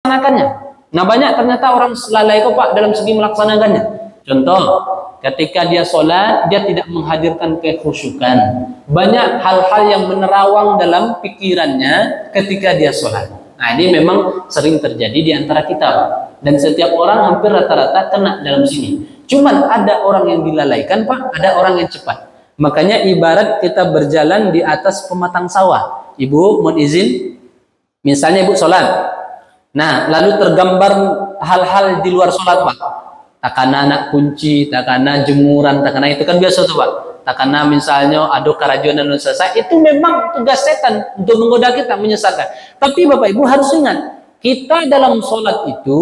melaksanakannya. Nah, banyak ternyata orang lalai kok Pak dalam segi melaksanakannya. Contoh, ketika dia sholat, dia tidak menghadirkan kekhusyukan. Banyak hal-hal yang menerawang dalam pikirannya ketika dia sholat. Nah, ini memang sering terjadi di antara kita. Dan setiap orang hampir rata-rata kena dalam sini. Cuman ada orang yang dilalaikan Pak, ada orang yang cepat. Makanya ibarat kita berjalan di atas pematang sawah. Ibu, mohon izin, misalnya ibu sholat. Nah, lalu tergambar hal-hal di luar sholat Pak. Takana anak kunci, takana jemuran, takana itu kan biasa tuh Pak. Takana misalnya ada kerajuan dan selesai, itu memang tugas setan untuk menggoda kita, menyesatkan. Tapi Bapak Ibu harus ingat, kita dalam sholat itu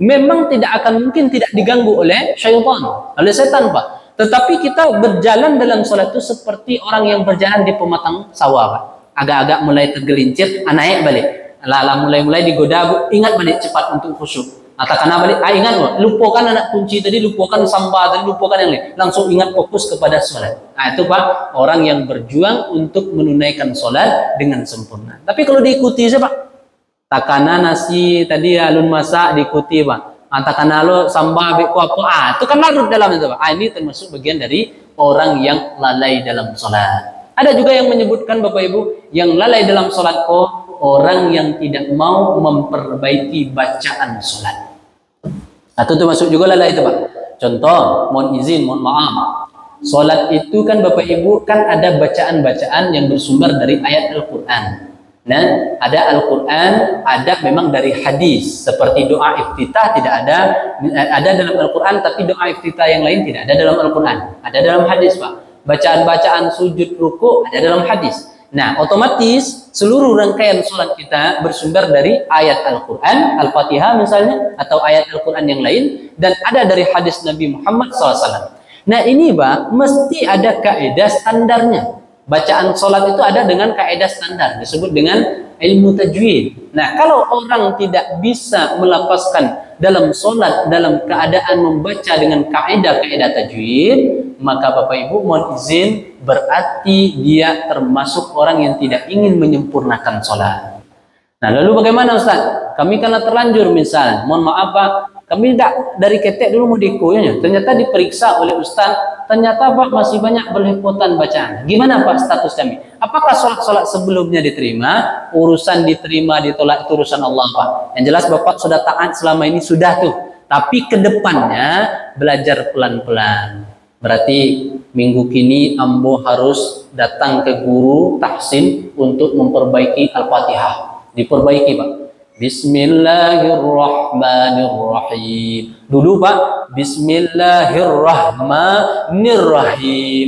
memang tidak akan mungkin tidak diganggu oleh syaitan, oleh setan Pak. Tetapi kita berjalan dalam sholat itu seperti orang yang berjalan di pematang sawah Pak. Agak-agak mulai tergelincir, naik balik. Lala mulai digoda, Bu, ingat balik cepat untuk khusyuk. Atau karena balik, ingat loh, lupakan anak kunci tadi, lupakan samba tadi, lupakan yang lain. Langsung ingat fokus kepada sholat. Nah itu Pak, orang yang berjuang untuk menunaikan sholat dengan sempurna. Tapi kalau diikuti siapa? Takana nasi tadi alun masak diikuti Pak. Takana lo samba beku apa? Itu kan larut dalam itu Pak. Ini termasuk bagian dari orang yang lalai dalam sholat. Ada juga yang menyebutkan Bapak Ibu, yang lalai dalam sholat kok orang yang tidak mau memperbaiki bacaan sholat. Atau itu masuk juga lalai itu Pak. Contoh, mohon izin, mohon maaf. Sholat itu kan Bapak Ibu kan ada bacaan-bacaan yang bersumber dari ayat Al-Quran. Nah, ada Al-Quran, ada memang dari hadis. Seperti doa iftitah tidak ada dalam Al-Quran, tapi doa iftitah yang lain tidak ada dalam Al-Quran. Ada dalam hadis Pak. Bacaan-bacaan sujud ruku ada dalam hadis. Nah, otomatis seluruh rangkaian sholat kita bersumber dari ayat Al-Quran, Al-Fatihah misalnya, atau ayat Al-Quran yang lain, dan ada dari hadis Nabi Muhammad SAW. Nah, ini Pak, mesti ada kaidah standarnya. Bacaan sholat itu ada dengan kaidah standar, disebut dengan ilmu tajwid. Nah, kalau orang tidak bisa melafazkan dalam sholat, dalam keadaan membaca dengan kaidah-kaidah tajwid, maka Bapak Ibu mohon izin, berarti dia termasuk orang yang tidak ingin menyempurnakan sholat. Nah, lalu bagaimana Ustaz? Kami karena terlanjur misal, mohon maaf Pak, kami tidak dari ketek dulu mau dikoyanya, ternyata diperiksa oleh Ustaz, ternyata Pak masih banyak berlepotan bacaan. Gimana Pak status kami? Apakah sholat-sholat sebelumnya diterima? Urusan diterima, ditolak itu urusan Allah Pak. Yang jelas Bapak sudah taat selama ini, sudah tuh. Tapi kedepannya belajar pelan-pelan. Berarti minggu kini Ambo harus datang ke guru tahsin untuk memperbaiki Al-Fatihah. Diperbaiki Pak. Bismillahirrahmanirrahim. Dulu Pak, Bismillahirrahmanirrahim.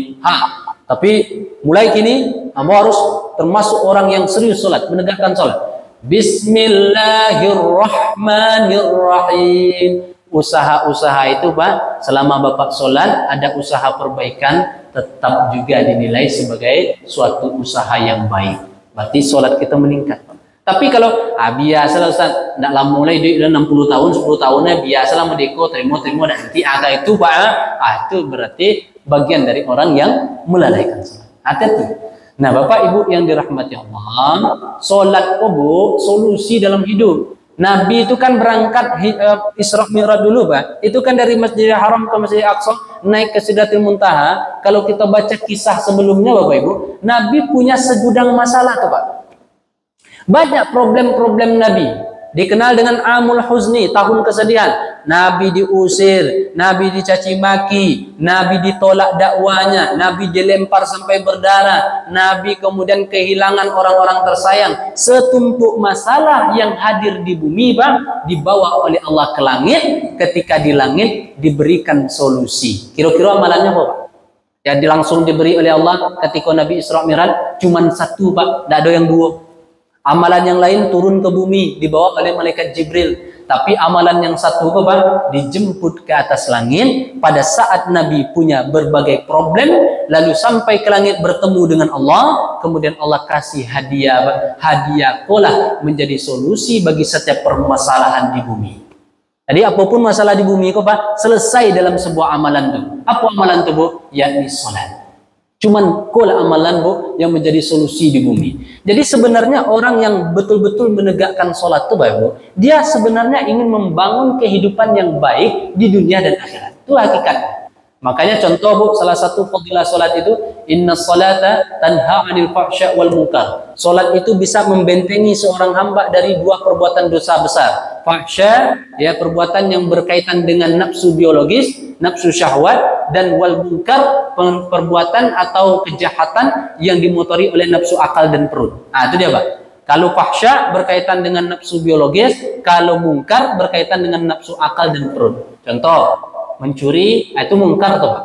Tapi mulai kini Ambo harus termasuk orang yang serius sholat, menegakkan sholat. Bismillahirrahmanirrahim. Usaha-usaha itu Pak, selama Bapak sholat ada usaha perbaikan, tetap juga dinilai sebagai suatu usaha yang baik. Berarti sholat kita meningkat. Tapi kalau biasalah Ustaz, tidak lama mulai di 60 tahun, 10 tahunnya biasalah mendeko, terima dan nanti agak itu Pak, itu berarti bagian dari orang yang melalaikan sholat. Hati-hati. Nah Bapak Ibu yang dirahmati Allah, sholat Bu, solusi dalam hidup. Nabi itu kan berangkat Isra Mi'raj dulu Pak. Itu kan dari Masjidil Haram ke Masjidil Aqsa naik ke Sidratil Muntaha. Kalau kita baca kisah sebelumnya Bapak Ibu, Nabi punya segudang masalah tuh Pak. Banyak problem-problem Nabi. Dikenal dengan Amul Huzni, tahun kesedihan. Nabi diusir, Nabi dicaci maki, Nabi ditolak dakwanya, Nabi dilempar sampai berdarah, Nabi kemudian kehilangan orang-orang tersayang. Setumpuk masalah yang hadir di bumi Pak, dibawa oleh Allah ke langit. Ketika di langit diberikan solusi. Kira-kira amalannya apa Pak? Ya langsung diberi oleh Allah ketika Nabi Isra Mi'raj cuman satu Pak, tidak ada yang dua. Amalan yang lain turun ke bumi dibawa oleh malaikat Jibril. Tapi amalan yang satu Pak dijemput ke atas langit pada saat Nabi punya berbagai problem, lalu sampai ke langit bertemu dengan Allah, kemudian Allah kasih hadiah, hadiah kolah menjadi solusi bagi setiap permasalahan di bumi. Jadi apapun masalah di bumi Pak selesai dalam sebuah amalan itu. Apa amalan itu Bu? Yakni sholat. Cuman kola amalan bu yang menjadi solusi di bumi. Jadi sebenarnya orang yang betul-betul menegakkan sholat itu bu, dia sebenarnya ingin membangun kehidupan yang baik di dunia dan akhirat. Itu hakikatnya. Makanya contoh bu, salah satu fadilah sholat itu, inna sholata tanha anil fahsya wal munkar. Sholat itu bisa membentengi seorang hamba dari dua perbuatan dosa besar. Fahsya, ya perbuatan yang berkaitan dengan nafsu biologis, nafsu syahwat, dan wal munkar, perbuatan atau kejahatan yang dimotori oleh nafsu akal dan perut. Nah itu dia pak. Kalau fahsya berkaitan dengan nafsu biologis, kalau munkar berkaitan dengan nafsu akal dan perut. Contoh, mencuri itu mungkar tuh Pak.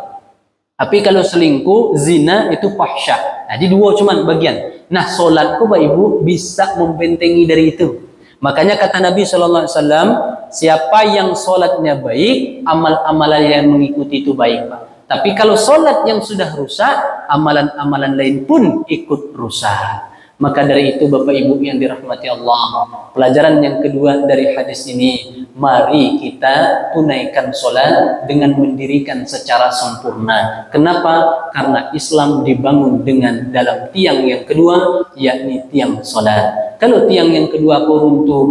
Tapi kalau selingkuh, zina itu fahsya. Jadi dua cuman bagian. Nah, solatku Pak Ibu bisa membentengi dari itu. Makanya kata Nabi SAW, siapa yang solatnya baik, amal-amalan yang mengikuti itu baik Pak. Tapi kalau solat yang sudah rusak, amalan-amalan lain pun ikut rusak. Maka dari itu Bapak Ibu yang dirahmati Allah, pelajaran yang kedua dari hadis ini, mari kita tunaikan sholat dengan mendirikan secara sempurna. Kenapa? Karena Islam dibangun dengan dalam tiang yang kedua, yakni tiang sholat. Kalau tiang yang kedua runtuh,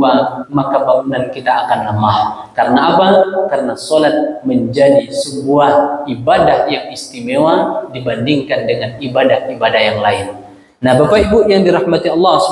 maka bangunan kita akan lemah. Karena apa? Karena sholat menjadi sebuah ibadah yang istimewa dibandingkan dengan ibadah-ibadah yang lain. Nah, Bapak Ibu yang dirahmati Allah